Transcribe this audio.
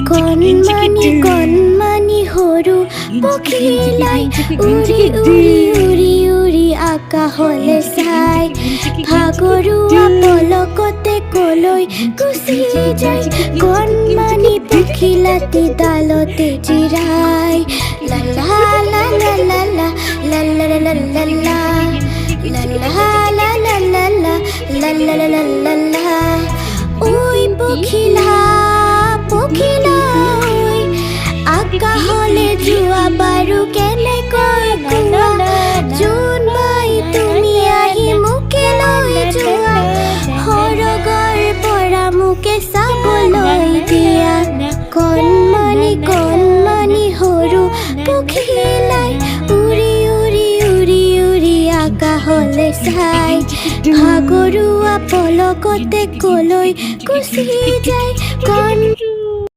কণমানি সৰু পখিলাই উৰি উৰি উৰি উৰি আকাশলে চাই ভাগৰুৱা পলকতে কলৈ গুচি যায় কণমানি পখিলাটি ডালতে জিৰাই লা লা লা লা লা লা লা লা লা লা লা La la la la la la la la la la la la Oi পখিলা পখিলা oi আকাশলে যোৱা বাৰু কেনেকৈ কোৱা জোন বাই তুমি আহি মোকে লৈ যোৱা সৰগৰ পৰা মোকে চাবলৈ দিয়া কণমানি সৰু পখিলাই উৰি উৰি উৰি উৰি আকাশলে চাই ভাগৰুৱা পলকতে কলৈ গুচি যায়